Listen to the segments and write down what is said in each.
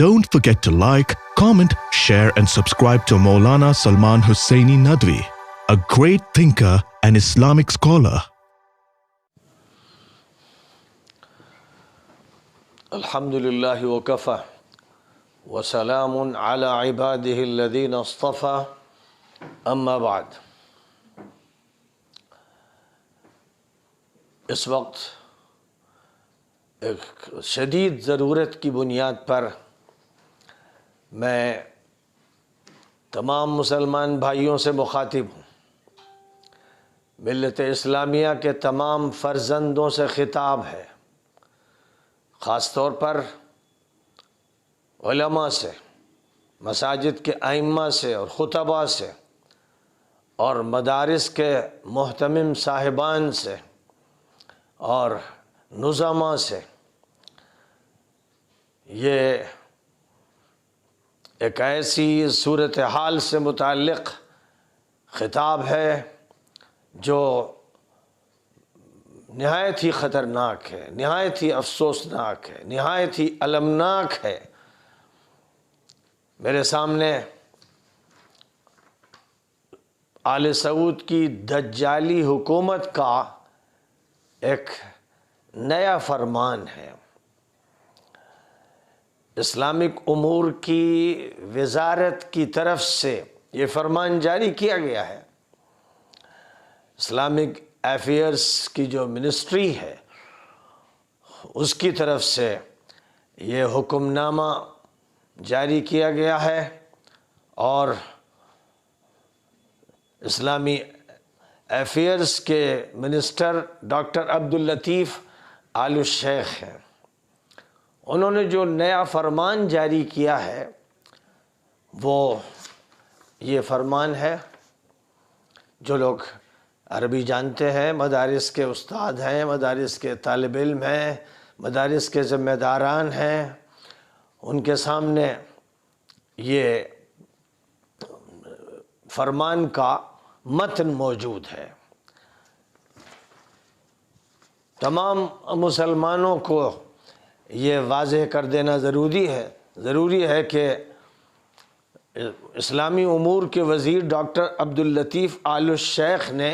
Don't forget to like, comment, share and subscribe to Maulana Salman Hussaini Nadwi, a great thinker and Islamic scholar. الحمدللہ وکفی وسلام علی عبادہ الذین اصطفی اما بعد. اس وقت ایک شدید ضرورت کی بنیاد پر میں تمام مسلمان بھائیوں سے مخاطب ہوں. ملت اسلامیہ کے تمام فرزندوں سے خطاب ہے، خاص طور پر علماء سے، مساجد کے ائمہ سے اور خطباء سے اور مدارس کے محتمم صاحبان سے اور نظماء سے. یہ ایک ایسی صورتحال سے متعلق خطاب ہے جو نہایت ہی خطرناک ہے، نہایت ہی افسوسناک ہے، نہایت ہی المناک ہے. میرے سامنے آل سعود کی دجالی حکومت کا ایک نیا فرمان ہے. اسلامک امور کی وزارت کی طرف سے یہ فرمان جاری کیا گیا ہے. اسلامک افیئرس کی جو منسٹری ہے اس کی طرف سے یہ حکم نامہ جاری کیا گیا ہے اور اسلامی افیئرس کے منسٹر ڈاکٹر عبداللطیف آل الشیخ ہیں. انہوں نے جو نیا فرمان جاری کیا ہے وہ یہ فرمان ہے، جو لوگ عربی جانتے ہیں، مدارس کے استاد ہیں، مدارس کے طالب علم ہیں، مدارس کے ذمہ داران ہیں، ان کے سامنے یہ فرمان کا متن موجود ہے. تمام مسلمانوں کو یہ واضح کر دینا ضروری ہے کہ اسلامی امور کے وزیر ڈاکٹر عبداللطیف آل الشیخ نے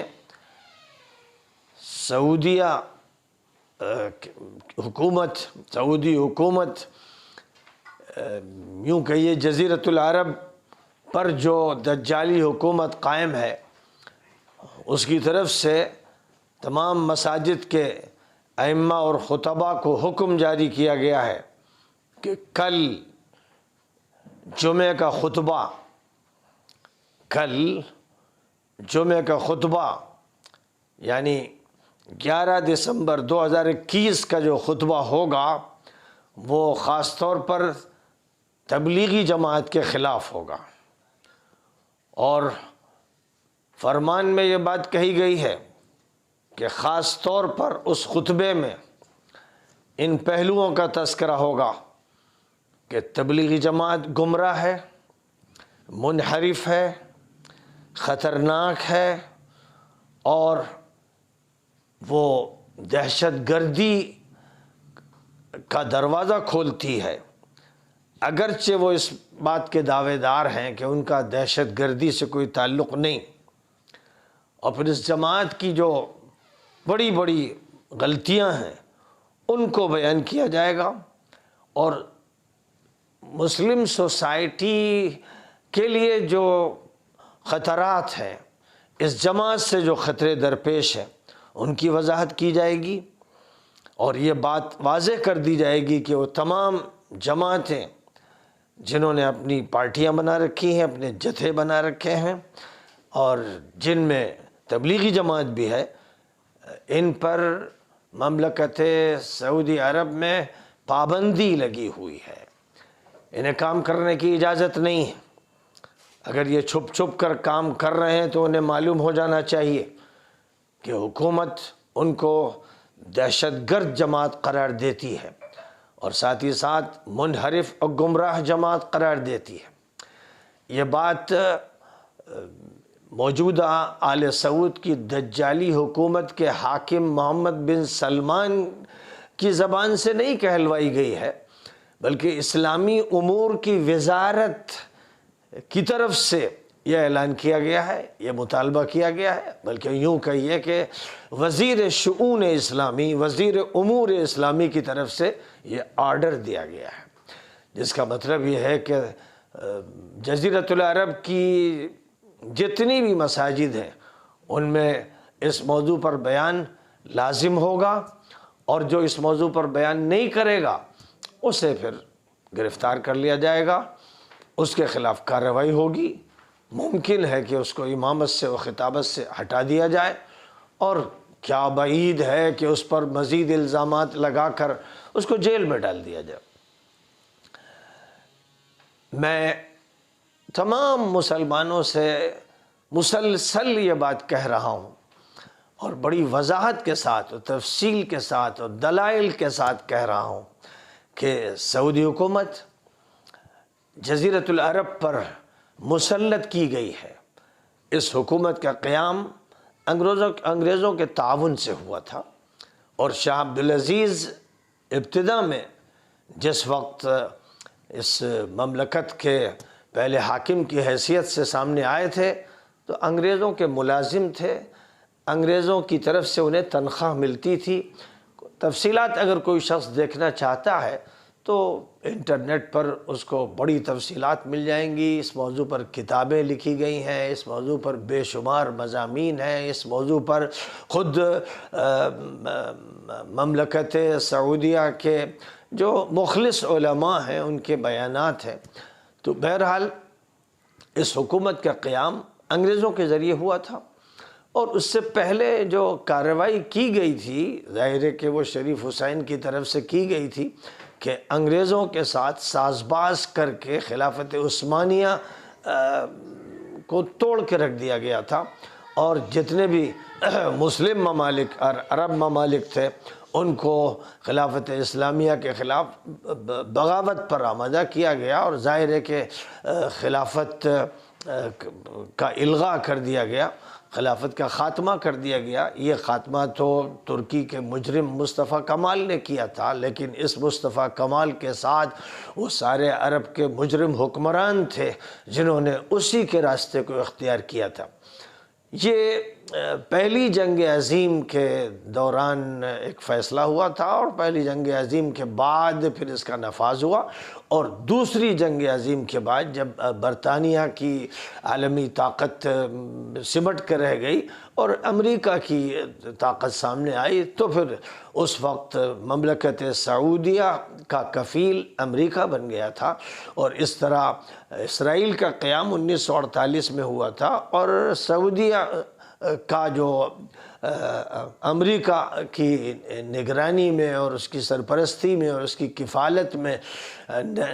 سعودی حکومت یوں کہیے جزیرۃ العرب پر جو دجالی حکومت قائم ہے اس کی طرف سے تمام مساجد کے ائمہ اور خطباء کو حکم جاری کیا گیا ہے کہ کل جمعہ کا خطبہ یعنی 11 دسمبر 2021 کا جو خطبہ ہوگا وہ خاص طور پر تبلیغی جماعت کے خلاف ہوگا. اور فرمان میں یہ بات کہی گئی ہے کہ خاص طور پر اس خطبے میں ان پہلوؤں کا تذکرہ ہوگا کہ تبلیغی جماعت گمراہ ہے، منحرف ہے، خطرناک ہے اور وہ دہشت گردی کا دروازہ کھولتی ہے. اگرچہ وہ اس بات کے دعوے دار ہیں کہ ان کا دہشت گردی سے کوئی تعلق نہیں، اور پھر اس جماعت کی جو بڑی بڑی غلطیاں ہیں ان کو بیان کیا جائے گا اور مسلم سوسائٹی کے لیے جو خطرات ہیں، اس جماعت سے جو خطرے درپیش ہیں ان کی وضاحت کی جائے گی. اور یہ بات واضح کر دی جائے گی کہ وہ تمام جماعتیں جنہوں نے اپنی پارٹیاں بنا رکھی ہیں، اپنے جتھے بنا رکھے ہیں اور جن میں تبلیغی جماعت بھی ہے، ان پر مملکت سعودی عرب میں پابندی لگی ہوئی ہے. انہیں کام کرنے کی اجازت نہیں ہے. اگر یہ چھپ کر کام کر رہے ہیں تو انہیں معلوم ہو جانا چاہیے کہ حکومت ان کو دہشت گرد جماعت قرار دیتی ہے اور ساتھ ہی ساتھ منحرف اور گمراہ جماعت قرار دیتی ہے. یہ بات موجودہ آل سعود کی دجالی حکومت کے حاکم محمد بن سلمان کی زبان سے نہیں کہلوائی گئی ہے، بلکہ اسلامی امور کی وزارت کی طرف سے یہ اعلان کیا گیا ہے، یہ مطالبہ کیا گیا ہے، بلکہ یوں کہیے کہ وزیر شؤون اسلامی، وزیر امور اسلامی کی طرف سے یہ آرڈر دیا گیا ہے، جس کا مطلب یہ ہے کہ جزیرۃ العرب کی جتنی بھی مساجد ہیں ان میں اس موضوع پر بیان لازم ہوگا، اور جو اس موضوع پر بیان نہیں کرے گا اسے پھر گرفتار کر لیا جائے گا، اس کے خلاف کارروائی ہوگی، ممکن ہے کہ اس کو امامت سے و خطابت سے ہٹا دیا جائے، اور کیا بعید ہے کہ اس پر مزید الزامات لگا کر اس کو جیل میں ڈال دیا جائے۔ میں تمام مسلمانوں سے مسلسل یہ بات کہہ رہا ہوں، اور بڑی وضاحت کے ساتھ اور تفصیل کے ساتھ اور دلائل کے ساتھ کہہ رہا ہوں کہ سعودی حکومت جزیرۃ العرب پر مسلط کی گئی ہے، اس حکومت کا قیام انگریزوں کے تعاون سے ہوا تھا، اور شاہ عبدالعزیز ابتدا میں جس وقت اس مملکت کے پہلے حاکم کی حیثیت سے سامنے آئے تھے تو انگریزوں کے ملازم تھے، انگریزوں کی طرف سے انہیں تنخواہ ملتی تھی۔ تفصیلات اگر کوئی شخص دیکھنا چاہتا ہے تو انٹرنیٹ پر اس کو بڑی تفصیلات مل جائیں گی، اس موضوع پر کتابیں لکھی گئی ہیں، اس موضوع پر بے شمار مضامین ہیں، اس موضوع پر خود مملکت سعودیہ کے جو مخلص علماء ہیں ان کے بیانات ہیں۔ تو بہرحال اس حکومت کا قیام انگریزوں کے ذریعے ہوا تھا، اور اس سے پہلے جو کارروائی کی گئی تھی ظاہر ہے کہ وہ شریف حسین کی طرف سے کی گئی تھی کہ انگریزوں کے ساتھ ساز باز کر کے خلافت عثمانیہ کو توڑ کے رکھ دیا گیا تھا، اور جتنے بھی مسلم ممالک اور عرب ممالک تھے ان کو خلافت اسلامیہ کے خلاف بغاوت پر آمادہ کیا گیا، اور ظاہر ہے کہ خلافت کا الغاء کر دیا گیا، خلافت کا خاتمہ کر دیا گیا۔ یہ خاتمہ تو ترکی کے مجرم مصطفیٰ کمال نے کیا تھا، لیکن اس مصطفیٰ کمال کے ساتھ وہ سارے عرب کے مجرم حکمران تھے جنہوں نے اسی کے راستے کو اختیار کیا تھا۔ یہ پہلی جنگ عظیم کے دوران ایک فیصلہ ہوا تھا، اور پہلی جنگ عظیم کے بعد پھر اس کا نفاذ ہوا، اور دوسری جنگ عظیم کے بعد جب برطانیہ کی عالمی طاقت سمٹ کر رہ گئی اور امریکہ کی طاقت سامنے آئی تو پھر اس وقت مملکت سعودیہ کا کفیل امریکہ بن گیا تھا، اور اس طرح اسرائیل کا قیام 1948 میں ہوا تھا، اور سعودیہ کا جو امریکہ کی نگرانی میں اور اس کی سرپرستی میں اور اس کی کفالت میں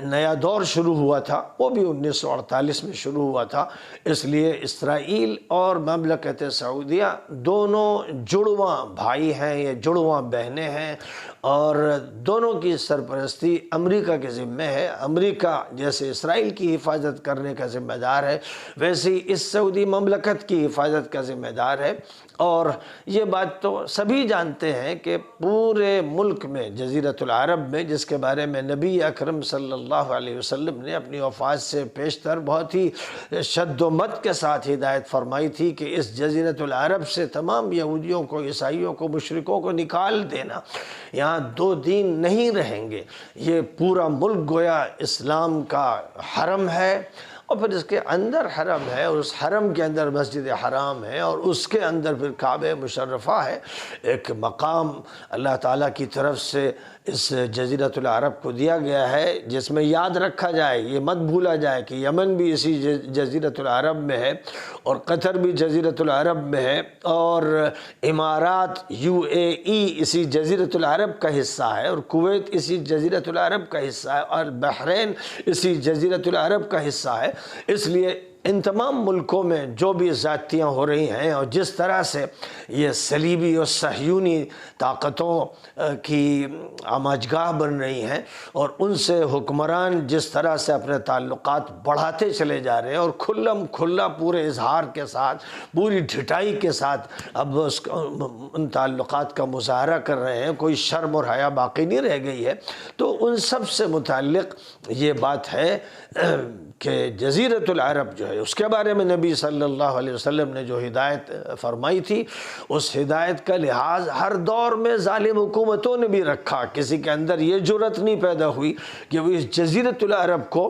نیا دور شروع ہوا تھا وہ بھی 1948 میں شروع ہوا تھا۔ اس لیے اسرائیل اور مملکت سعودیہ دونوں جڑواں بھائی ہیں، یہ جڑواں بہنیں ہیں، اور دونوں کی سرپرستی امریکہ کے ذمہ ہے۔ امریکہ جیسے اسرائیل کی حفاظت کرنے کا ذمہ دار ہے، ویسے ہی اس سعودی مملکت کی حفاظت کا ذمہ دار ہے، اور یہ بات تو سبھی جانتے ہیں کہ پورے ملک میں جزیرۃ العرب میں، جس کے بارے میں نبی اکرم صلی اللہ علیہ وسلم نے اپنی وفات سے پیشتر بہت ہی شد و مت کے ساتھ ہدایت فرمائی تھی کہ اس جزیرۃ العرب سے تمام یہودیوں کو، عیسائیوں کو، مشرکوں کو نکال دینا، یہاں دو دین نہیں رہیں گے۔ یہ پورا ملک گویا اسلام کا حرم ہے، اور پھر اس کے اندر حرم ہے، اور اس حرم کے اندر مسجد حرام ہے، اور اس کے اندر پھر کعبہ مشرفہ ہے۔ ایک مقام اللہ تعالیٰ کی طرف سے اس جزیرۃ العرب کو دیا گیا ہے جس میں یاد رکھا جائے، یہ مت بھولا جائے کہ یمن بھی اسی جزیرۃ العرب میں ہے، اور قطر بھی جزیرۃ العرب میں ہے، اور امارات UAE اسی جزیرۃ العرب کا حصہ ہے، اور کویت اسی جزیرۃ العرب کا حصہ ہے، اور بحرین اسی جزیرۃ العرب کا حصہ ہے۔ اس لیے ان تمام ملکوں میں جو بھی زیادتیاں ہو رہی ہیں اور جس طرح سے یہ صلیبی اور صہیونی طاقتوں کی آماجگاہ بن رہی ہیں اور ان سے حکمران جس طرح سے اپنے تعلقات بڑھاتے چلے جا رہے ہیں اور کھلم کھلا پورے اظہار کے ساتھ پوری ڈھٹائی کے ساتھ اب ان تعلقات کا مظاہرہ کر رہے ہیں، کوئی شرم اور حیا باقی نہیں رہ گئی ہے، تو ان سب سے متعلق یہ بات ہے کہ جزیرۃ العرب جو ہے اس کے بارے میں نبی صلی اللہ علیہ وسلم نے جو ہدایت فرمائی تھی، اس ہدایت کا لحاظ ہر دور میں ظالم حکومتوں نے بھی رکھا۔ کسی کے اندر یہ جرأت نہیں پیدا ہوئی کہ وہ اس جزیرۃ العرب کو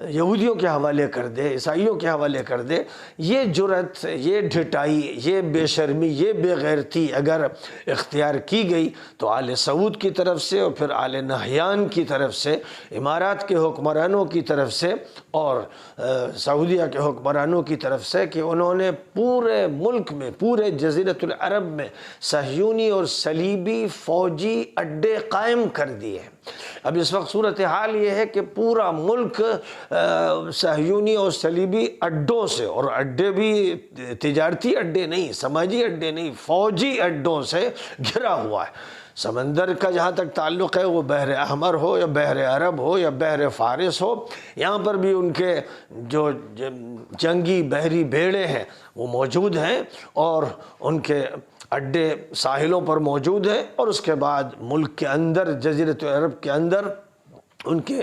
یہودیوں کے حوالے کر دے، عیسائیوں کے حوالے کر دے۔ یہ جرأت، یہ ڈھٹائی، یہ بے شرمی، یہ بے غیرتی اگر اختیار کی گئی تو آل سعود کی طرف سے اور پھر آل نہیان کی طرف سے، امارات کے حکمرانوں کی طرف سے اور سعودیہ کے حکمرانوں کی طرف سے، کہ انہوں نے پورے ملک میں، پورے جزیرۃ العرب میں صہیونی اور صلیبی فوجی اڈے قائم کر دیے۔ اب اس وقت صورتحال یہ ہے کہ پورا ملک صہیونی اور صلیبی اڈوں سے، اور اڈے بھی تجارتی اڈے نہیں، سماجی اڈے نہیں، فوجی اڈوں سے گھرا ہوا ہے۔ سمندر کا جہاں تک تعلق ہے وہ بحر احمر ہو یا بحر عرب ہو یا بحر فارس ہو، یہاں پر بھی ان کے جو جنگی بحری بیڑے ہیں وہ موجود ہیں اور ان کے اڈے ساحلوں پر موجود ہیں، اور اس کے بعد ملک کے اندر، جزیرۃ العرب کے اندر ان کے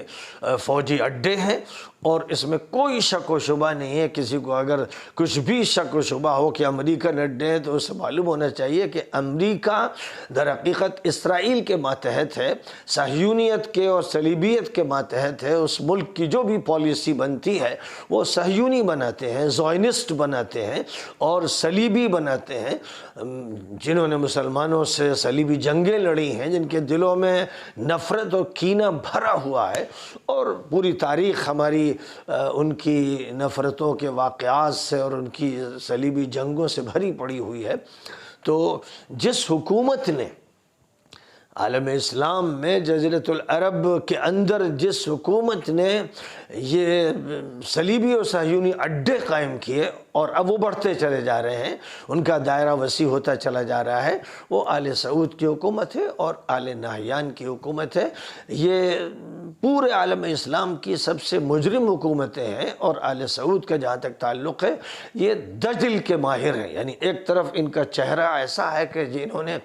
فوجی اڈے ہیں، اور اس میں کوئی شک و شبہ نہیں ہے۔ کسی کو اگر کچھ بھی شک و شبہ ہو کہ امریکن اڈے ہیں تو اسے معلوم ہونا چاہیے کہ امریکہ در حقیقت اسرائیل کے ماتحت ہے، صہیونیت کے اور صلیبیت کے ماتحت ہے۔ اس ملک کی جو بھی پالیسی بنتی ہے وہ صہیونی بناتے ہیں، زائنسٹ بناتے ہیں اور صلیبی بناتے ہیں۔ جنہوں نے مسلمانوں سے صلیبی جنگیں لڑی ہیں، جن کے دلوں میں نفرت اور کینہ بھرا ہوا ہے، اور پوری تاریخ ہماری ان کی نفرتوں کے واقعات سے اور ان کی صلیبی جنگوں سے بھری پڑی ہوئی ہے۔ تو جس حکومت نے عالم اسلام میں جزیرۃ العرب کے اندر، جس حکومت نے یہ صلیبی اور صہیونی اڈے قائم کیے اور اب وہ بڑھتے چلے جا رہے ہیں، ان کا دائرہ وسیع ہوتا چلا جا رہا ہے، وہ آل سعود کی حکومت ہے اور آل نہیان کی حکومت ہے۔ یہ پورے عالم اسلام کی سب سے مجرم حکومتیں ہیں، اور آل سعود کا جہاں تک تعلق ہے یہ دجل کے ماہر ہیں۔ یعنی ایک طرف ان کا چہرہ ایسا ہے کہ جنہوں نے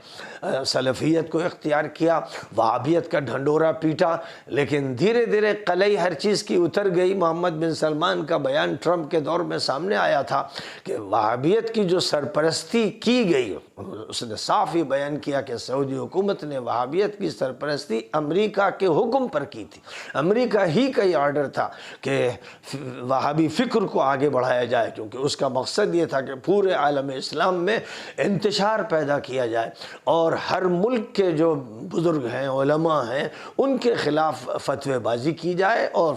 سلفیت کو اختیار کیا، وہابیت کا ڈھنڈورا پیٹا، لیکن دھیرے دھیرے قلعی ہر چیز کی اتر گئی۔ محمد بن سلمان کا بیان ٹرمپ کے دور میں سامنے آیا تھا کہ وہابیت کی جو سرپرستی کی گئی، اس نے صاف ہی بیان کیا کہ سعودی حکومت نے وہابیت کی سرپرستی امریکہ کے حکم پر کی تھی۔ امریکہ ہی کا یہ آرڈر تھا کہ وہابی فکر کو آگے بڑھایا جائے، کیونکہ اس کا مقصد یہ تھا کہ پورے عالم اسلام میں انتشار پیدا کیا جائے اور ہر ملک کے جو بزرگ ہیں، علماء ہیں، ان کے خلاف فتوی بازی کی جائے اور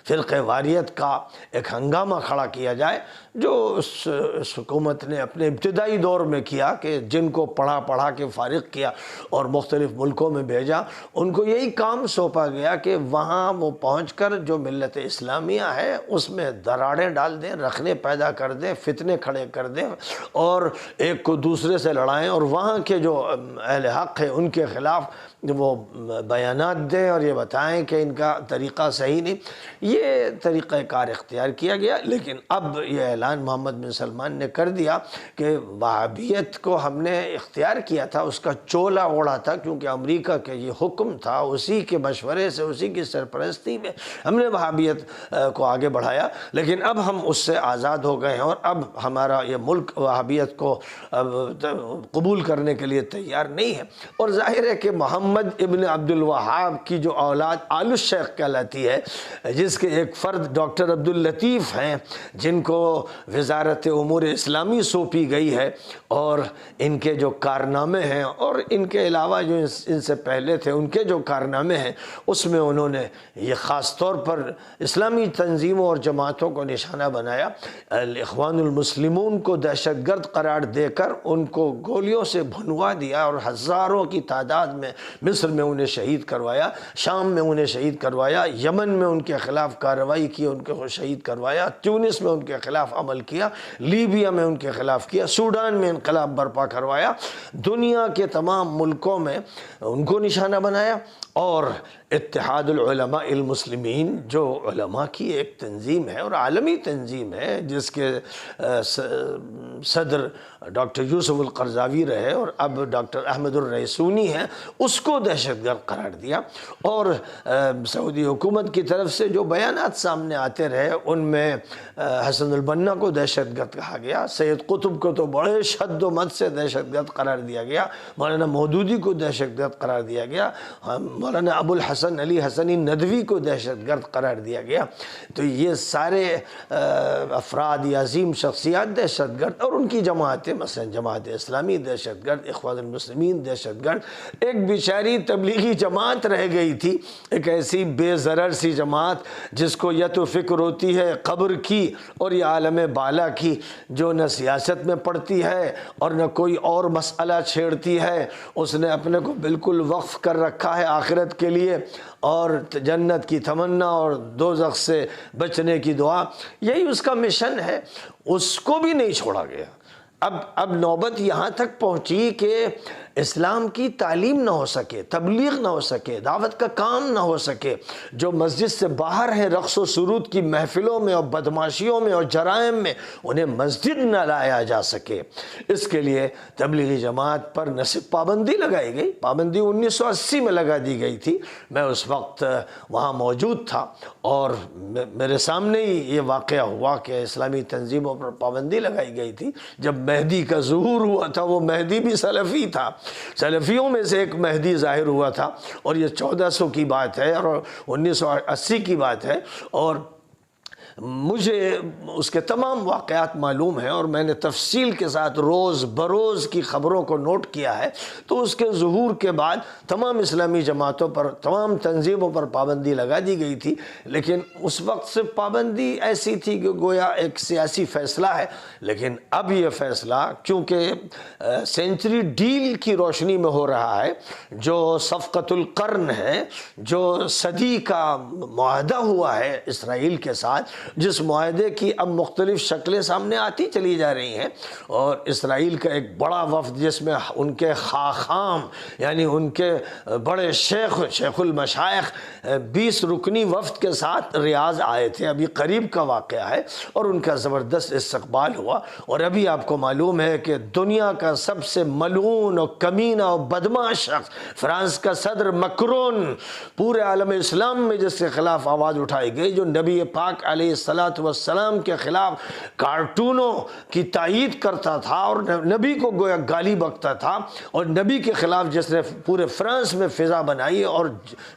فرقہ واریت کا ایک ہنگامہ کھڑا کیا جائے، جو اس حکومت نے اپنے ابتدائی دور میں کیا، کہ جن کو پڑھا کے فارغ کیا اور مختلف ملکوں میں بھیجا، ان کو یہی کام سونپا گیا کہ وہاں وہ پہنچ کر جو ملت اسلامیہ ہے اس میں دراڑیں ڈال دیں، رخنے پیدا کر دیں، فتنے کھڑے کر دیں اور ایک کو دوسرے سے لڑائیں، اور وہاں کے جو اہل حق ہیں ان کے خلاف وہ بیانات دیں اور یہ بتائیں کہ ان کا طریقہ صحیح نہیں۔ یہ طریقہ کار اختیار کیا گیا، لیکن اب یہ اعلان محمد بن سلمان نے کر دیا کہ وہابیت کو ہم نے اختیار کیا تھا، اس کا چولا اوڑھا تھا، کیونکہ امریکہ کے یہ حکم تھا، اسی کے مشورے سے، اسی کی سرپرستی میں ہم نے وہابیت کو آگے بڑھایا، لیکن اب ہم اس سے آزاد ہو گئے ہیں اور اب ہمارا یہ ملک وہابیت کو قبول کرنے کے لیے تیار نہیں ہے۔ اور ظاہر ہے کہ محمد ابن عبد الوہاب کی جو اولاد آل الشیخ کہلاتی ہے، جس کے ایک فرد ڈاکٹر عبد اللطیف ہیں، جن کو وزارت امور اسلامی سونپی گئی ہے، اور ان کے جو کارنامے ہیں اور ان کے علاوہ جو ان سے پہلے تھے ان کے جو کارنامے ہیں، اس میں انہوں نے یہ خاص طور پر اسلامی تنظیموں اور جماعتوں کو نشانہ بنایا۔ الاخوان المسلمون کو دہشت گرد قرار دے کر ان کو گولیوں سے بھنوا دیا اور ہزاروں کی تعداد میں مصر میں انہیں شہید کروایا، شام میں انہیں شہید کروایا، یمن میں ان کے خلاف کارروائی کی، ان کو شہید کروایا، تیونس میں ان کے خلاف عمل کیا، لیبیا میں ان کے خلاف کیا، سوڈان میں انقلاب برپا کروایا، دنیا کے تمام ملکوں میں ان کو نشانہ بنایا۔ اور اتحاد العلماء المسلمین جو علماء کی ایک تنظیم ہے اور عالمی تنظیم ہے، جس کے صدر ڈاکٹر یوسف القرضاوی رہے اور اب ڈاکٹر احمد الرئیسونی ہیں، اس کو دہشت گرد قرار دیا۔ اور سعودی حکومت کی طرف سے جو بیانات سامنے آتے رہے ان میں حسن البنا کو دہشت گرد کہا گیا، سید قطب کو تو بڑے شد و مد سے دہشت گرد قرار دیا گیا، مولانا مودودی کو دہشت گرد قرار دیا گیا، مولانا ابو الحسن علی حسنی ندوی کو دہشت گرد قرار دیا گیا۔ تو یہ سارے افراد یا عظیم شخصیات دہشت گرد، اور ان کی جماعتیں مثلا جماعت اسلامی دہشت گرد، اخوان المسلمین دہشت گرد، ایک بیچاری تبلیغی جماعت رہ گئی تھی، ایک ایسی بے ضرر سی جماعت جس کو یا تو فکر ہوتی ہے قبر کی اور یا عالم بالا کی، جو نہ سیاست میں پڑتی ہے اور نہ کوئی اور مسئلہ چھیڑتی ہے، اس نے اپنے کو بالکل وقف کر رکھا ہے آخرت کے لیے، اور جنت کی تمنا اور دوزخ سے بچنے کی دعا، یہی اس کا مشن ہے، اس کو بھی نہیں چھوڑا گیا۔ اب نوبت یہاں تک پہنچی کہ اسلام کی تعلیم نہ ہو سکے، تبلیغ نہ ہو سکے، دعوت کا کام نہ ہو سکے، جو مسجد سے باہر ہیں رقص و سرود کی محفلوں میں اور بدماشیوں میں اور جرائم میں، انہیں مسجد نہ لایا جا سکے۔ اس کے لیے تبلیغی جماعت پر نہ صرف پابندی لگائی گئی، پابندی 1980 میں لگا دی گئی تھی، میں اس وقت وہاں موجود تھا اور میرے سامنے ہی یہ واقعہ ہوا کہ اسلامی تنظیموں پر پابندی لگائی گئی تھی۔ جب مہدی کا ظہور ہوا تھا، وہ مہدی بھی سلفی تھا، سلفیوں میں سے ایک مہدی ظاہر ہوا تھا، اور یہ 1400 کی بات ہے اور 1980 کی بات ہے، اور مجھے اس کے تمام واقعات معلوم ہیں اور میں نے تفصیل کے ساتھ روز بروز کی خبروں کو نوٹ کیا ہے۔ تو اس کے ظہور کے بعد تمام اسلامی جماعتوں پر، تمام تنظیموں پر پابندی لگا دی گئی تھی، لیکن اس وقت سے پابندی ایسی تھی کہ گویا ایک سیاسی فیصلہ ہے۔ لیکن اب یہ فیصلہ چونکہ سینچری ڈیل کی روشنی میں ہو رہا ہے، جو صفقۃ القرن ہے، جو صدی کا معاہدہ ہوا ہے اسرائیل کے ساتھ، جس معاہدے کی اب مختلف شکلیں سامنے آتی چلی جا رہی ہیں، اور اسرائیل کا ایک بڑا وفد جس میں ان کے خاخام یعنی ان کے بڑے شیخ المشائخ 20 رکنی وفد کے ساتھ ریاض آئے تھے، ابھی قریب کا واقعہ ہے، اور ان کا زبردست استقبال ہوا۔ اور ابھی آپ کو معلوم ہے کہ دنیا کا سب سے ملعون اور کمینہ اور بدمعاش شخص فرانس کا صدر مکرون، پورے عالم اسلام میں جس کے خلاف آواز اٹھائی گئی، جو نبی پاک علیہ السلام کے خلاف کارٹونوں کی تائید کرتا تھا اور نبی کو گویا گالی بکتا تھا، اور نبی کے خلاف جس نے پورے فرانس میں فضا بنائی اور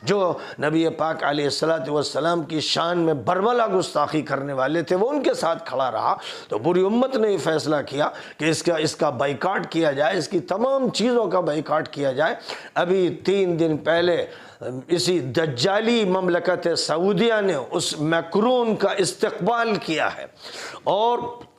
جو نبی پاک علیہ السلام کی شان میں برملا گستاخی کرنے والے تھے، وہ ان کے ساتھ کھڑا رہا۔ تو پوری امت نے یہ فیصلہ کیا کہ اس کا بائیکاٹ کیا جائے، اس کی تمام چیزوں کا بائیکاٹ کیا جائے۔ ابھی 3 دن پہلے اسی دجالی مملکت سعودیہ نے اس میکرون کا استقبال کیا ہے، اور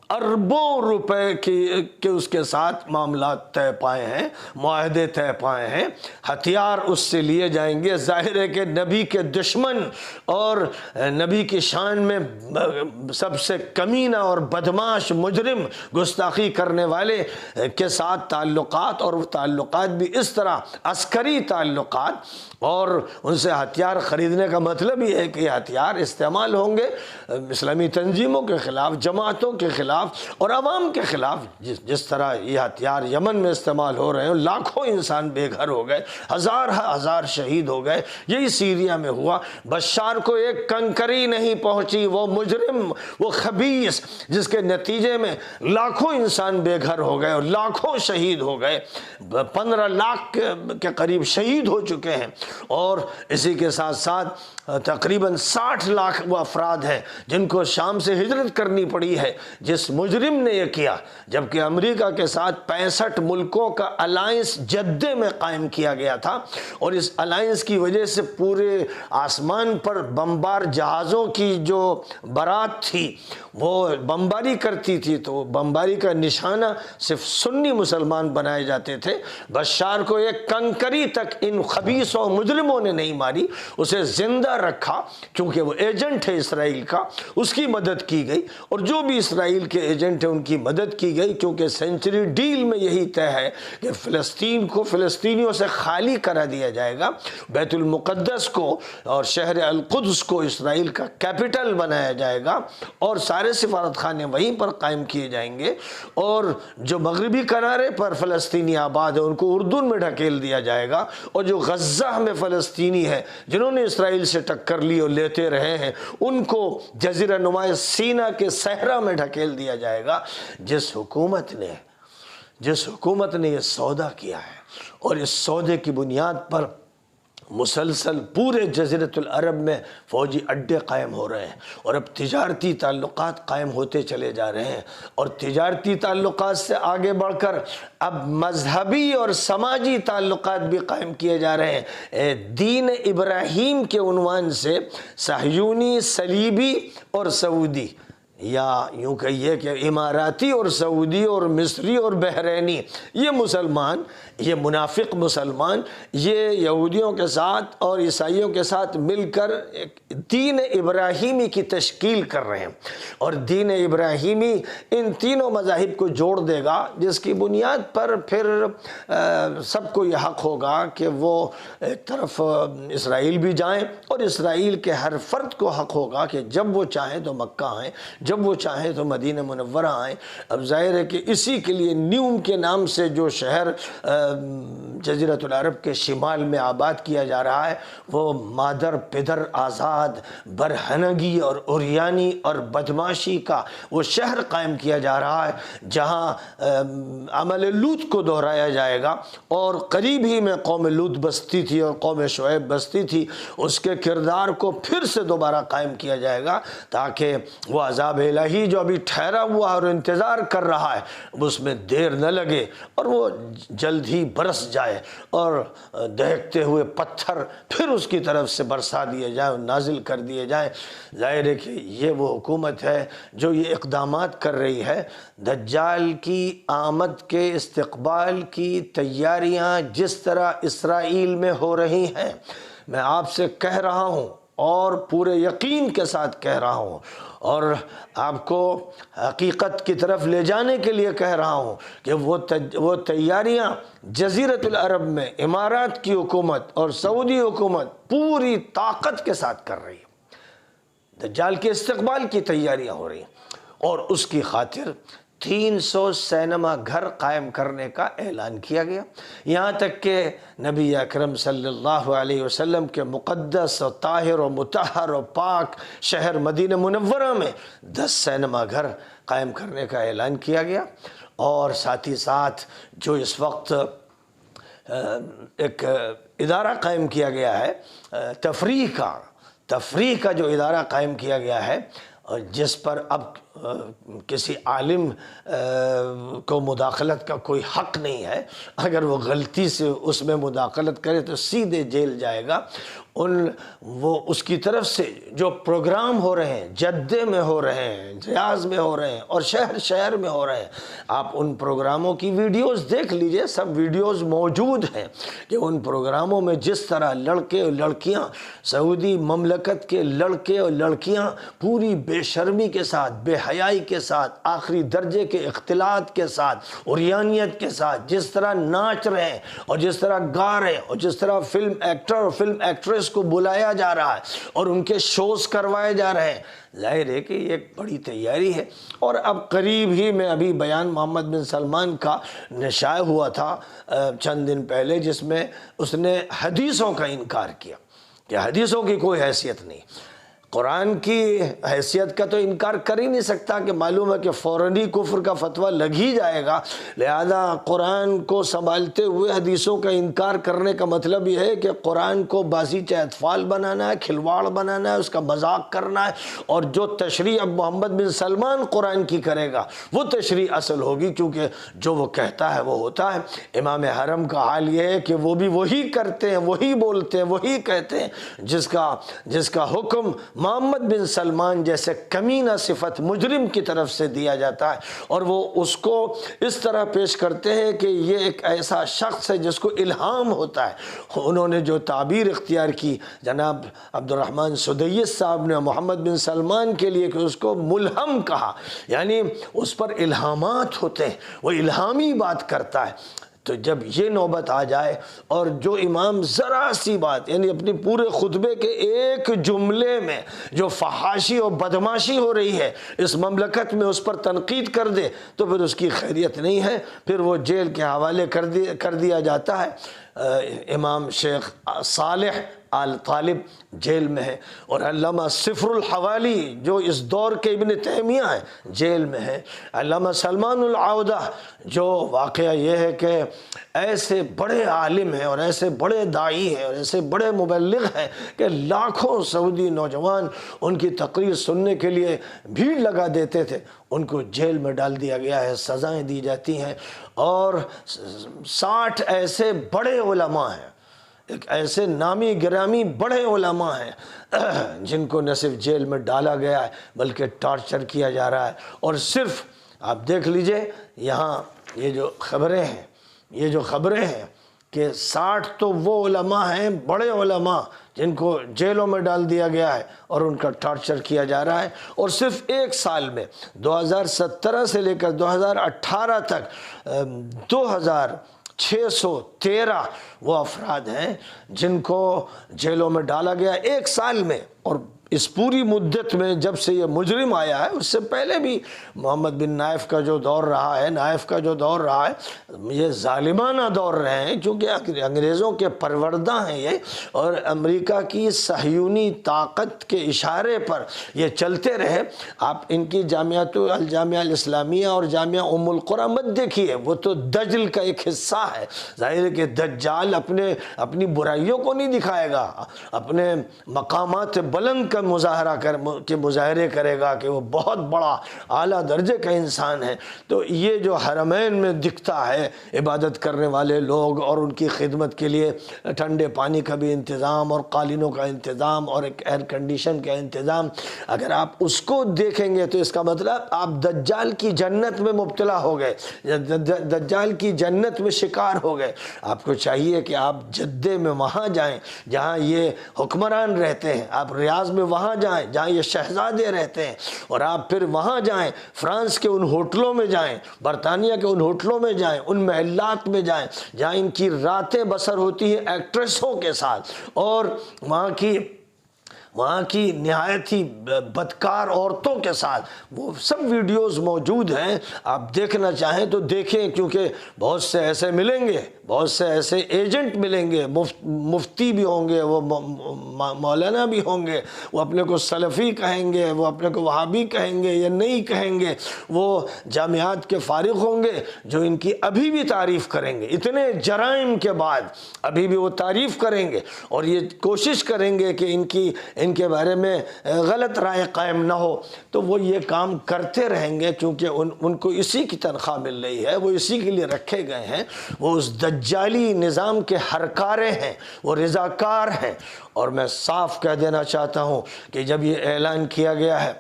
اربوں روپے کے اس کے ساتھ معاملات طے پائے ہیں، معاہدے طے پائے ہیں، ہتھیار اس سے لیے جائیں گے۔ ظاہر ہے کہ نبی کے دشمن اور نبی کی شان میں سب سے کمینہ اور بدمعاش مجرم، گستاخی کرنے والے کے ساتھ تعلقات، اور تعلقات بھی اس طرح عسکری تعلقات، اور ان سے ہتھیار خریدنے کا مطلب یہ ہے کہ یہ ہتھیار استعمال ہوں گے اسلامی تنظیموں کے خلاف، جماعتوں کے خلاف اور عوام کے خلاف۔ جس طرح یہ ہتھیار یمن میں استعمال ہو رہے ہیں، لاکھوں انسان بے گھر ہو گئے، ہزار شہید ہو گئے، یہی سیریا میں ہوا۔ بشار کو ایک کنکری نہیں پہنچی، وہ مجرم، وہ خبیث، جس کے نتیجے میں لاکھوں انسان بے گھر ہو گئے اور لاکھوں شہید ہو گئے، 15 لاکھ کے قریب شہید ہو چکے ہیں، اور اسی کے ساتھ ساتھ تقریباً 60 لاکھ وہ افراد ہیں جن کو شام سے ہجرت کرنی پڑی ہے، جس جس مجرم نے یہ کیا، جبکہ امریکہ کے ساتھ 65 ملکوں کا الائنس جدے میں قائم کیا گیا تھا، اور اس الائنس کی وجہ سے پورے آسمان پر بمبار جہازوں کی جو برات تھی وہ بمباری کرتی تھی، تو بمباری کا نشانہ صرف سنی مسلمان بنائے جاتے تھے۔ بشار کو ایک کنکری تک ان خبیثوں مجرموں نے نہیں ماری، اسے زندہ رکھا کیونکہ وہ ایجنٹ ہے اسرائیل کا، اس کی مدد کی گئی، اور جو بھی اسرائیل کے ایجنٹ ہیں ان کی مدد کی گئی، کیونکہ سینچری ڈیل میں یہی طے ہے کہ فلسطین کو فلسطینیوں سے خالی کرا دیا جائے گا، بیت المقدس کو اور شہر القدس کو اسرائیل کا کیپٹل بنایا جائے گا، اور سارے سفارت خانے وہیں پر قائم کیے جائیں گے، اور جو مغربی کنارے پر فلسطینی آباد ہیں ان کو اردن میں ڈھکیل دیا جائے گا، اور جو غزہ میں فلسطینی ہے جنہوں نے اسرائیل سے ٹکر لی اور لیتے رہے ہیں ان کو جزیرہ نما سینا کے صحرا میں ڈھکیل دیا جائے گا۔ جس حکومت نے یہ سودا کیا ہے، اور اس سودے کی بنیاد پر مسلسل پورے جزیرۃ العرب میں فوجی اڈے قائم ہو رہے ہیں، اور اب تجارتی تعلقات قائم ہوتے چلے جا رہے ہیں، اور تجارتی تعلقات سے آگے بڑھ کر اب مذہبی اور سماجی تعلقات بھی قائم کیے جا رہے ہیں۔ دین ابراہیم کے عنوان سے صہیونی، صلیبی اور سعودی، یا یوں کہیے کہ اماراتی اور سعودی اور مصری اور بحرینی، یہ مسلمان، یہ منافق مسلمان، یہ یہودیوں کے ساتھ اور عیسائیوں کے ساتھ مل کر ایک دین ابراہیمی کی تشکیل کر رہے ہیں، اور دین ابراہیمی ان تینوں مذاہب کو جوڑ دے گا، جس کی بنیاد پر پھر سب کو یہ حق ہوگا کہ وہ ایک طرف اسرائیل بھی جائیں، اور اسرائیل کے ہر فرد کو حق ہوگا کہ جب وہ چاہیں تو مکہ آئیں، جب وہ چاہیں تو مدینہ منورہ آئیں۔ اب ظاہر ہے کہ اسی کے لیے نیوم کے نام سے جو شہر جزیرۃ العرب کے شمال میں آباد کیا جا رہا ہے، وہ مادر پدر آزاد برہنگی اور عریانی اور بدماشی کا وہ شہر قائم کیا جا رہا ہے، جہاں عمل لوط کو دہرایا جائے گا، اور قریب ہی میں قوم لوط بستی تھی اور قوم شعیب بستی تھی، اس کے کردار کو پھر سے دوبارہ قائم کیا جائے گا، تاکہ وہ عذاب الہی جو ابھی ٹھہرا ہوا اور انتظار کر رہا ہے اس میں دیر نہ لگے، اور وہ جلد ہی برس جائے، اور دہکتے ہوئے پتھر پھر اس کی طرف سے برسا دیے جائیں، نازل کر دیے جائیں۔ ظاہر ہے کہ یہ وہ حکومت ہے جو یہ اقدامات کر رہی ہے۔ دجال کی آمد کے استقبال کی تیاریاں جس طرح اسرائیل میں ہو رہی ہیں، میں آپ سے کہہ رہا ہوں اور پورے یقین کے ساتھ کہہ رہا ہوں، اور آپ کو حقیقت کی طرف لے جانے کے لیے کہہ رہا ہوں کہ وہ تیاریاں جزیرۃ العرب میں امارات کی حکومت اور سعودی حکومت پوری طاقت کے ساتھ کر رہی ہے۔ دجال کے استقبال کی تیاریاں ہو رہی ہیں، اور اس کی خاطر 300 سینما گھر قائم کرنے کا اعلان کیا گیا، یہاں تک کہ نبی اکرم صلی اللہ علیہ وسلم کے مقدس و طاہر و مطہر و پاک شہر مدینہ منورہ میں 10 سینما گھر قائم کرنے کا اعلان کیا گیا، اور ساتھ ہی ساتھ جو اس وقت ایک ادارہ قائم کیا گیا ہے تفریح کا جو ادارہ قائم کیا گیا ہے، اور جس پر اب کسی عالم کو مداخلت کا کوئی حق نہیں ہے، اگر وہ غلطی سے اس میں مداخلت کرے تو سیدھے جیل جائے گا۔ وہ اس کی طرف سے جو پروگرام ہو رہے ہیں، جدے میں ہو رہے ہیں، ریاض میں ہو رہے ہیں، اور شہر شہر میں ہو رہے ہیں، آپ ان پروگراموں کی ویڈیوز دیکھ لیجئے، سب ویڈیوز موجود ہیں کہ ان پروگراموں میں جس طرح لڑکے اور لڑکیاں، سعودی مملکت کے لڑکے اور لڑکیاں پوری بے شرمی کے ساتھ، بے حیائی کے ساتھ، آخری درجے کے اختلاط کے ساتھ، عریانیت کے ساتھ جس طرح ناچ رہے ہیں، اور جس طرح گا رہے ہیں، اور جس طرح فلم ایکٹر اور فلم ایکٹریس کو بلایا جا رہا ہے اور ان کے شوز کروائے جا رہے ہیں، ظاہر ہے کہ یہ ایک بڑی تیاری ہے۔ اور اب قریب ہی میں ابھی بیان محمد بن سلمان کا نشائع ہوا تھا چند دن پہلے، جس میں اس نے حدیثوں کا انکار کیا کہ حدیثوں کی کوئی حیثیت نہیں۔ قرآن کی حیثیت کا تو انکار کر ہی نہیں سکتا کہ معلوم ہے کہ فوراً ہی کفر کا فتویٰ لگ ہی جائے گا، لہذا قرآن کو سنبھالتے ہوئے حدیثوں کا انکار کرنے کا مطلب یہ ہے کہ قرآن کو بازیچہ اطفال بنانا ہے، کھلواڑ بنانا ہے، اس کا مذاق کرنا ہے، اور جو تشریح اب محمد بن سلمان قرآن کی کرے گا وہ تشریح اصل ہوگی، کیونکہ جو وہ کہتا ہے وہ ہوتا ہے۔ امام حرم کا حال یہ ہے کہ وہ بھی وہی کرتے ہیں، وہی بولتے ہیں، وہی کہتے ہیں جس کا حکم محمد بن سلمان جیسے کمینہ صفت مجرم کی طرف سے دیا جاتا ہے، اور وہ اس کو اس طرح پیش کرتے ہیں کہ یہ ایک ایسا شخص ہے جس کو الہام ہوتا ہے۔ انہوں نے جو تعبیر اختیار کی جناب عبد الرحمن سدیس صاحب نے محمد بن سلمان کے لیے کہ اس کو ملہم کہا، یعنی اس پر الہامات ہوتے ہیں، وہ الہامی بات کرتا ہے۔ تو جب یہ نوبت آ جائے اور جو امام ذرا سی بات یعنی اپنی پورے خطبے کے ایک جملے میں جو فحاشی اور بدماشی ہو رہی ہے اس مملکت میں اس پر تنقید کر دے تو پھر اس کی خیریت نہیں ہے، پھر وہ جیل کے حوالے کر دیا جاتا ہے۔ امام شیخ صالح آل طالب جیل میں ہے، اور علامہ صفر الحوالی جو اس دور کے ابن تیمیہ ہیں جیل میں ہے، علامہ سلمان العودہ جو واقعہ یہ ہے کہ ایسے بڑے عالم ہیں اور ایسے بڑے داعی ہیں اور ایسے بڑے مبلغ ہیں کہ لاکھوں سعودی نوجوان ان کی تقریر سننے کے لیے بھیڑ لگا دیتے تھے، ان کو جیل میں ڈال دیا گیا ہے، سزائیں دی جاتی ہیں، اور 60 ایسے بڑے علماء ہیں، ایک ایسے نامی گرامی بڑے علماء ہیں جن کو نہ صرف جیل میں ڈالا گیا ہے بلکہ ٹارچر کیا جا رہا ہے۔ اور صرف آپ دیکھ لیجئے یہاں یہ جو خبریں ہیں کہ 60 تو وہ علماء ہیں بڑے علماء جن کو جیلوں میں ڈال دیا گیا ہے اور ان کا ٹارچر کیا جا رہا ہے، اور صرف ایک سال میں 2017 سے لے کر 2018 تک 2613 وہ افراد ہیں جن کو جیلوں میں ڈالا گیا ایک سال میں۔ اور اس پوری مدت میں جب سے یہ مجرم آیا ہے، اس سے پہلے بھی محمد بن نائف کا جو دور رہا ہے یہ ظالمانہ دور رہے ہیں، کیونکہ انگریزوں کے پروردہ ہیں یہ، اور امریکہ کی صہیونی طاقت کے اشارے پر یہ چلتے رہے۔ آپ ان کی الجامعہ الاسلامیہ اور جامعہ ام القری مت دیکھیے، وہ تو دجل کا ایک حصہ ہے۔ ظاہر ہے کہ دجال اپنی برائیوں کو نہیں دکھائے گا، اپنے مقامات بلند کا مظاہرے کرے گا کہ وہ بہت بڑا اعلیٰ درجے کا انسان ہے۔ تو یہ جو حرمین میں دکھتا ہے عبادت کرنے والے لوگ اور ان کی خدمت کے لیے ٹھنڈے پانی کا بھی انتظام اور قالینوں کا انتظام اور ایک ایئر کنڈیشن کا انتظام، اگر آپ اس کو دیکھیں گے تو اس کا مطلب آپ دجال کی جنت میں مبتلا ہو گئے، دجال کی جنت میں شکار ہو گئے۔ آپ کو چاہیے کہ آپ جدے میں وہاں جائیں جہاں یہ حکمران رہتے ہیں، آپ ریاض میں وہاں جائیں جہاں یہ شہزادے رہتے ہیں، اور آپ پھر وہاں جائیں، فرانس کے ان ہوٹلوں میں جائیں، برطانیہ کے ان ہوٹلوں میں جائیں، ان محلات میں جائیں جہاں ان کی راتیں بسر ہوتی ہیں ایکٹریسوں کے ساتھ، اور وہاں کی نہایت ہی بدکار عورتوں کے ساتھ، وہ سب ویڈیوز موجود ہیں۔ آپ دیکھنا چاہیں تو دیکھیں، کیونکہ بہت سے ایسے ملیں گے، بہت سے ایسے ایجنٹ ملیں گے، مفتی بھی ہوں گے، وہ مولانا بھی ہوں گے، وہ اپنے کو سلفی کہیں گے، وہ اپنے کو وہابی کہیں گے یا نہیں کہیں گے، وہ جامعات کے فارغ ہوں گے جو ان کی ابھی بھی تعریف کریں گے، اتنے جرائم کے بعد ابھی بھی وہ تعریف کریں گے اور یہ کوشش کریں گے کہ ان کے بارے میں غلط رائے قائم نہ ہو۔ تو وہ یہ کام کرتے رہیں گے کیونکہ ان کو اسی کی تنخواہ مل رہی ہے، وہ اسی کے لیے رکھے گئے ہیں، وہ اس دجالی نظام کے ہرکارے ہیں، وہ رضاکار ہیں۔ اور میں صاف کہہ دینا چاہتا ہوں کہ جب یہ اعلان کیا گیا ہے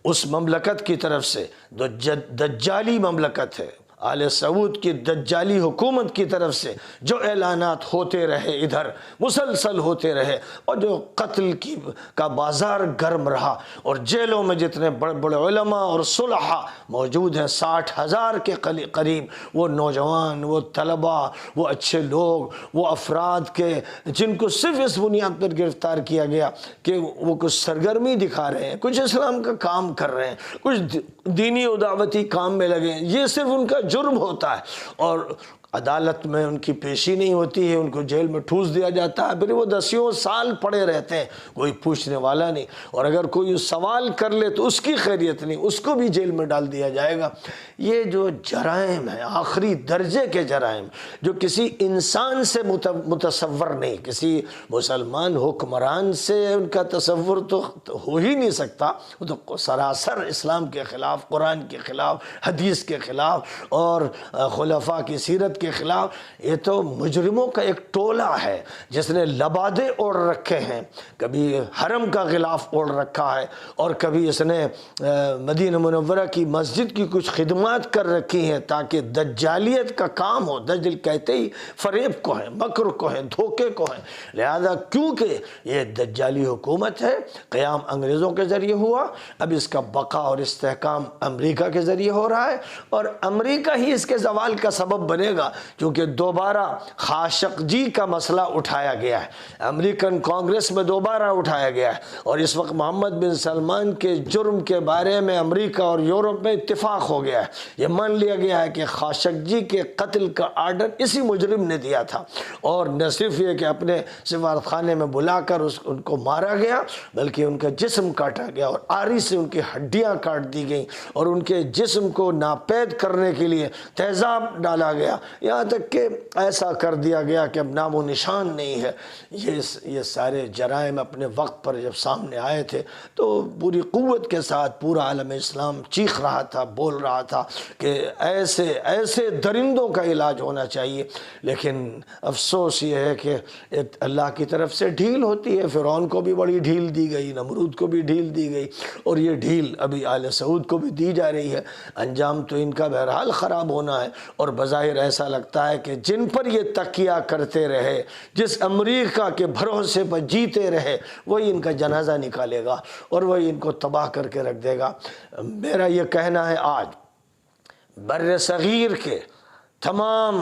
اس مملکت کی طرف سے، جو دجالی مملکت ہے، آل سعود کی دجالی حکومت کی طرف سے جو اعلانات ہوتے رہے، ادھر مسلسل ہوتے رہے، اور جو قتل کا بازار گرم رہا، اور جیلوں میں جتنے بڑے بڑے علماء اور صلحاء موجود ہیں 60,000 کے قریب، وہ نوجوان، وہ طلباء، وہ اچھے لوگ، وہ افراد کے جن کو صرف اس بنیاد پر گرفتار کیا گیا کہ وہ کچھ سرگرمی دکھا رہے ہیں، کچھ اسلام کا کام کر رہے ہیں، کچھ دینی و دعوتی کام میں لگے ہیں، یہ صرف ان کا جرم ہوتا ہے۔ اور عدالت میں ان کی پیشی نہیں ہوتی ہے، ان کو جیل میں ٹھوس دیا جاتا ہے، پھر وہ 10 سال پڑے رہتے ہیں، کوئی پوچھنے والا نہیں، اور اگر کوئی سوال کر لے تو اس کی خیریت نہیں، اس کو بھی جیل میں ڈال دیا جائے گا۔ یہ جو جرائم ہیں، آخری درجے کے جرائم، جو کسی انسان سے متصور نہیں، کسی مسلمان حکمران سے ان کا تصور تو ہو ہی نہیں سکتا، وہ تو سراسر اسلام کے خلاف، قرآن کے خلاف، حدیث کے خلاف اور خلفاء کی سیرت کے خلاف۔ یہ تو مجرموں کا ایک ٹولہ ہے جس نے لبادے اوڑھ رکھے ہیں، کبھی حرم کا غلاف اوڑھ رکھا ہے، اور کبھی اس نے مدینہ منورہ کی مسجد کی کچھ خدمات کر رکھی ہیں تاکہ دجالیت کا کام ہو۔ دجل کہتے ہی فریب کو ہے، مکر کو ہے، دھوکے کو ہے، لہذا کیونکہ یہ دجالی حکومت ہے، قیام انگریزوں کے ذریعے ہوا، اب اس کا بقا اور استحکام امریکہ کے ذریعے ہو رہا ہے، اور امریکہ ہی اس کے زوال کا سبب بنے گا، کیونکہ دوبارہ خاشقجی کا مسئلہ اٹھایا گیا ہے، امریکن کانگریس میں دوبارہ اٹھایا گیا ہے، اور اس وقت محمد بن سلمان کے جرم کے بارے میں امریکہ اور یورپ میں اتفاق ہو گیا ہے، یہ مان لیا گیا ہے کہ خاشقجی کے قتل کا آرڈر اسی مجرم نے دیا تھا، اور نہ صرف یہ کہ اپنے سفارت خانے میں بلا کر ان کو مارا گیا، بلکہ ان کا جسم کاٹا گیا، اور آری سے ان کی ہڈیاں کاٹ دی گئیں، اور ان کے جسم کو ناپید کرنے کے لیے تیزاب ڈالا گیا، یہاں تک کہ ایسا کر دیا گیا کہ اب نام و نشان نہیں ہے۔ یہ سارے جرائم اپنے وقت پر جب سامنے آئے تھے تو پوری قوت کے ساتھ پورا عالم اسلام چیخ رہا تھا، بول رہا تھا کہ ایسے درندوں کا علاج ہونا چاہیے، لیکن افسوس یہ ہے کہ اللہ کی طرف سے ڈھیل ہوتی ہے۔ فرعون کو بھی بڑی ڈھیل دی گئی، نمرود کو بھی ڈھیل دی گئی، اور یہ ڈھیل ابھی آل سعود کو بھی دی جا رہی ہے۔ انجام تو ان کا بہرحال خراب ہونا ہے، اور بظاہر ایسا لگتا ہے کہ جن پر یہ تکیہ کرتے رہے، جس امریکہ کے بھروسے پر جیتے رہے، وہی ان کا جنازہ نکالے گا اور وہی ان کو تباہ کر کے رکھ دے گا۔ میرا یہ کہنا ہے آج بر صغیر کے تمام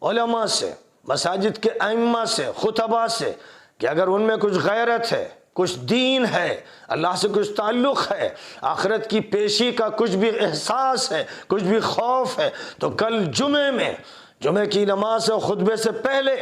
علماء سے، مساجد کے ائمہ سے، خطباء سے، کہ اگر ان میں کچھ غیرت ہے، کچھ دین ہے، اللہ سے کچھ تعلق ہے، آخرت کی پیشی کا کچھ بھی احساس ہے، کچھ بھی خوف ہے، تو کل جمعے کی نماز و خطبے سے پہلے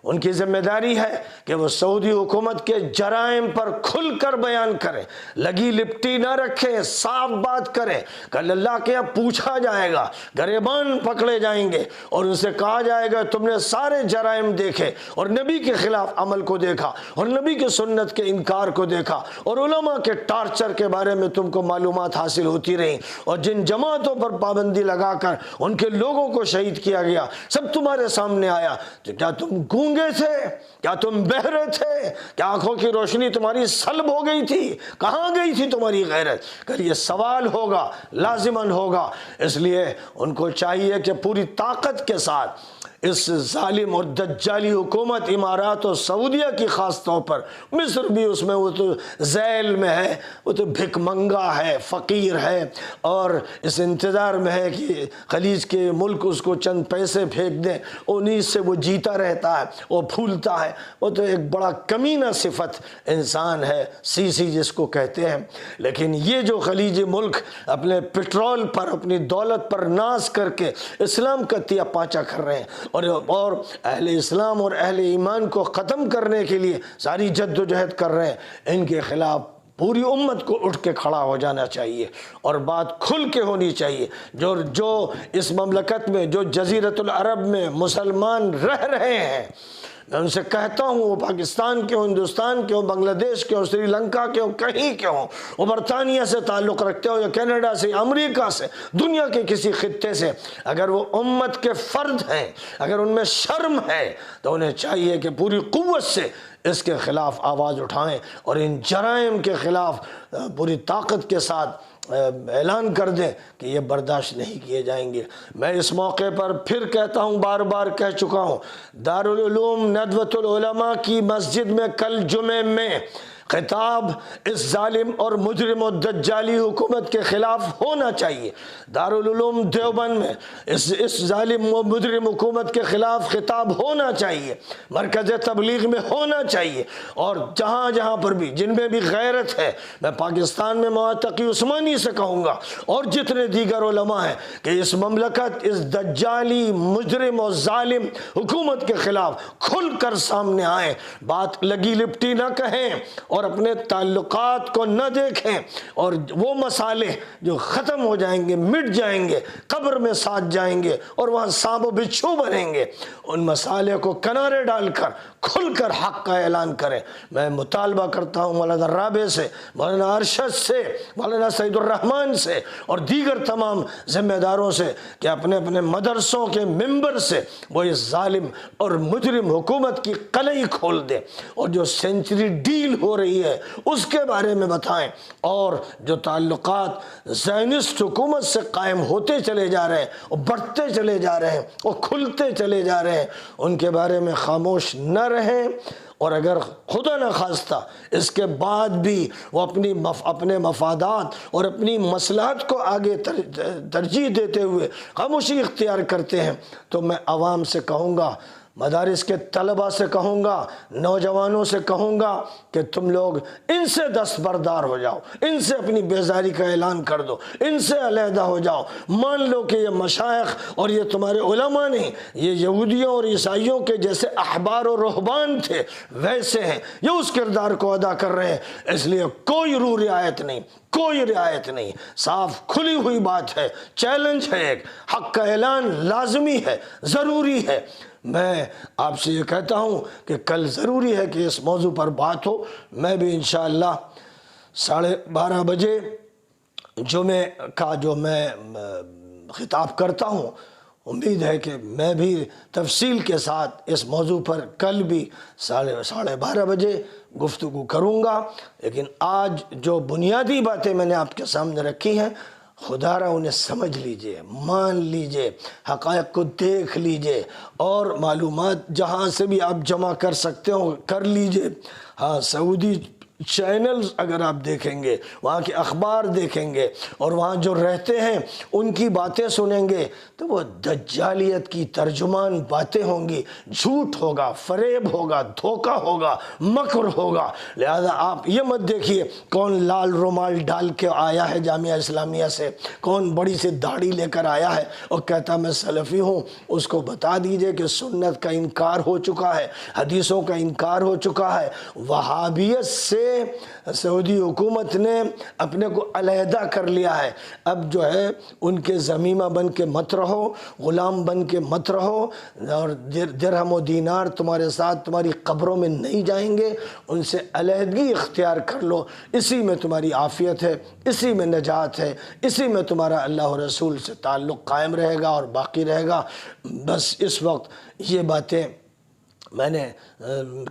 ان کی ذمہ داری ہے کہ وہ سعودی حکومت کے جرائم پر کھل کر بیان کریں، لگی لپٹی نہ رکھیں، صاف بات کریں۔ کل اللہ کے اب پوچھا جائے گا، گریبان پکڑے جائیں گے، اور ان سے کہا جائے گا تم نے سارے جرائم دیکھے، اور نبی کے خلاف عمل کو دیکھا، اور نبی کی سنت کے انکار کو دیکھا، اور علماء کے ٹارچر کے بارے میں تم کو معلومات حاصل ہوتی رہیں، اور جن جماعتوں پر پابندی لگا کر ان کے لوگوں کو شہید کیا گیا سب تمہارے سامنے آیا۔ تو کیا تم گونگے تھے؟ کیا تم بہرے تھے؟ کیا آنکھوں کی روشنی تمہاری سلب ہو گئی تھی؟ کہاں گئی تھی تمہاری غیرت؟ کل یہ سوال ہوگا، لازماً ہوگا۔ اس لیے ان کو چاہیے کہ پوری طاقت کے ساتھ اس ظالم اور دجالی حکومت امارات اور سعودیہ کی خاص طور پر، مصر بھی اس میں، وہ تو ذیل میں ہے، وہ تو بھک منگا ہے، فقیر ہے، اور اس انتظار میں ہے کہ خلیج کے ملک اس کو چند پیسے پھینک دیں، انہی سے وہ جیتا رہتا ہے، وہ پھولتا ہے۔ وہ تو ایک بڑا کمینہ صفت انسان ہے، سی جس کو کہتے ہیں۔ لیکن یہ جو خلیجی ملک اپنے پٹرول پر، اپنی دولت پر ناز کر کے اسلام کا تیا پاچا کر رہے ہیں، اور اہل اسلام اور اہل ایمان کو ختم کرنے کے لیے ساری جد و جہد کر رہے ہیں، ان کے خلاف پوری امت کو اٹھ کے کھڑا ہو جانا چاہیے، اور بات کھل کے ہونی چاہیے۔ جو اس مملکت میں، جو جزیرۃ العرب میں مسلمان رہ رہے ہیں، میں ان سے کہتا ہوں، وہ پاکستان کے ہوں، ہندوستان کے ہوں، بنگلہ دیش کے ہوں، سری لنکا کے ہوں، کہیں کے ہوں، وہ برطانیہ سے تعلق رکھتے ہو یا کینیڈا سے، امریکہ سے، دنیا کے کسی خطے سے، اگر وہ امت کے فرد ہیں، اگر ان میں شرم ہے، تو انہیں چاہیے کہ پوری قوت سے اس کے خلاف آواز اٹھائیں، اور ان جرائم کے خلاف پوری طاقت کے ساتھ اعلان کر دیں کہ یہ برداشت نہیں کیے جائیں گے۔ میں اس موقع پر پھر کہتا ہوں، بار بار کہہ چکا ہوں، دارالعلوم ندوۃ العلماء کی مسجد میں کل جمعے میں خطاب اس ظالم اور مجرم و دجالی حکومت کے خلاف ہونا چاہیے۔ دارالعلوم دیوبند میں اس ظالم و مجرم حکومت کے خلاف خطاب ہونا چاہیے، مرکز تبلیغ میں ہونا چاہیے، اور جہاں جہاں پر بھی جن میں بھی غیرت ہے، میں پاکستان میں مولانا تقی عثمانی سے کہوں گا اور جتنے دیگر علماء ہیں کہ اس مملکت اس دجالی مجرم و ظالم حکومت کے خلاف کھل کر سامنے آئیں، بات لگی لپٹی نہ کہیں اور اپنے تعلقات کو نہ دیکھیں، اور وہ مسالے جو ختم ہو جائیں گے، مٹ جائیں گے، قبر میں ساتھ جائیں گے اور وہاں سانپ و بچھو بنیں گے، ان مسالے کو کنارے ڈال کر کھل کر حق کا اعلان کریں۔ میں مطالبہ کرتا ہوں مولانا رابع سے، مولانا ارشد سے، مولانا سعید الرحمن سے اور دیگر تمام ذمہ داروں سے کہ اپنے اپنے مدرسوں کے ممبر سے وہ اس ظالم اور مجرم حکومت کی قلعی کھول دیں، اور جو سینچری ڈیل ہو رہی ہے اس کے بارے میں بتائیں، اور جو تعلقات زائنسٹ حکومت سے قائم ہوتے چلے جا رہے ہیں اور بڑھتے چلے جا رہے ہیں اور کھلتے چلے جا رہے ہیں، ان کے بارے میں خاموش نہ رہیں، اور اگر خدا نہ خواستہ اس کے بعد بھی وہ اپنے مفادات اور اپنی مصلحت کو آگے ترجیح دیتے ہوئے خاموشی اختیار کرتے ہیں، تو میں عوام سے کہوں گا، مدارس کے طلبہ سے کہوں گا، نوجوانوں سے کہوں گا کہ تم لوگ ان سے دستبردار ہو جاؤ، ان سے اپنی بیزاری کا اعلان کر دو، ان سے علیحدہ ہو جاؤ۔ مان لو کہ یہ مشائخ اور یہ تمہارے علماء نہیں، یہ یہودیوں اور عیسائیوں کے جیسے احبار و رہبان تھے ویسے ہیں، یہ اس کردار کو ادا کر رہے ہیں، اس لیے کوئی روح رعایت نہیں، کوئی رعایت نہیں، صاف کھلی ہوئی بات ہے، چیلنج ہے، ایک حق کا اعلان لازمی ہے، ضروری ہے۔ میں آپ سے یہ کہتا ہوں کہ کل ضروری ہے کہ اس موضوع پر بات ہو۔ میں بھی انشاءاللہ 12:30 بجے جمعے کا جو میں خطاب کرتا ہوں، امید ہے کہ میں بھی تفصیل کے ساتھ اس موضوع پر کل بھی 12:30 بجے گفتگو کروں گا، لیکن آج جو بنیادی باتیں میں نے آپ کے سامنے رکھی ہیں، خدا را انہیں سمجھ لیجئے، مان لیجئے، حقائق کو دیکھ لیجئے، اور معلومات جہاں سے بھی آپ جمع کر سکتے ہو کر لیجئے۔ ہاں، سعودی چینلز اگر آپ دیکھیں گے، وہاں کے اخبار دیکھیں گے اور وہاں جو رہتے ہیں ان کی باتیں سنیں گے، تو وہ دجالیت کی ترجمان باتیں ہوں گی، جھوٹ ہوگا، فریب ہوگا، دھوکہ ہوگا، مکر ہوگا۔ لہذا آپ یہ مت دیکھیے کون لال رومال ڈال کے آیا ہے جامعہ اسلامیہ سے، کون بڑی سی داڑھی لے کر آیا ہے اور کہتا میں سلفی ہوں، اس کو بتا دیجئے کہ سنت کا انکار ہو چکا ہے، حدیثوں کا انکار ہو چکا ہے۔ وہابیت سے سعودی حکومت نے اپنے کو علیحدہ کر لیا ہے، اب جو ہے ان کے ذمیمہ بن کے مت رہو، غلام بن کے مت رہو، اور درہم و دینار تمہارے ساتھ تمہاری قبروں میں نہیں جائیں گے، ان سے علیحدگی اختیار کر لو، اسی میں تمہاری عافیت ہے، اسی میں نجات ہے، اسی میں تمہارا اللہ و رسول سے تعلق قائم رہے گا اور باقی رہے گا۔ بس اس وقت یہ باتیں میں نے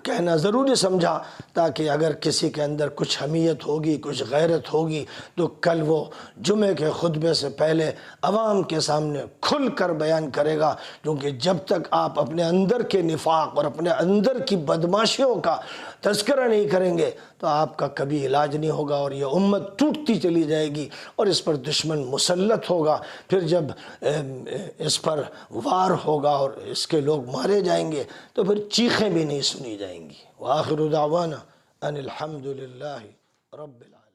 کہنا ضروری سمجھا، تاکہ اگر کسی کے اندر کچھ حمیت ہوگی، کچھ غیرت ہوگی، تو کل وہ جمعے کے خطبے سے پہلے عوام کے سامنے کھل کر بیان کرے گا، کیونکہ جب تک آپ اپنے اندر کے نفاق اور اپنے اندر کی بدماشیوں کا تذکرہ نہیں کریں گے تو آپ کا کبھی علاج نہیں ہوگا، اور یہ امت ٹوٹتی چلی جائے گی اور اس پر دشمن مسلط ہوگا۔ پھر جب اس پر وار ہوگا اور اس کے لوگ مارے جائیں گے تو پھر چیخیں بھی نہیں سنی جائیں گی۔ وآخر دعوانا ان الحمد للہ رب العالمین۔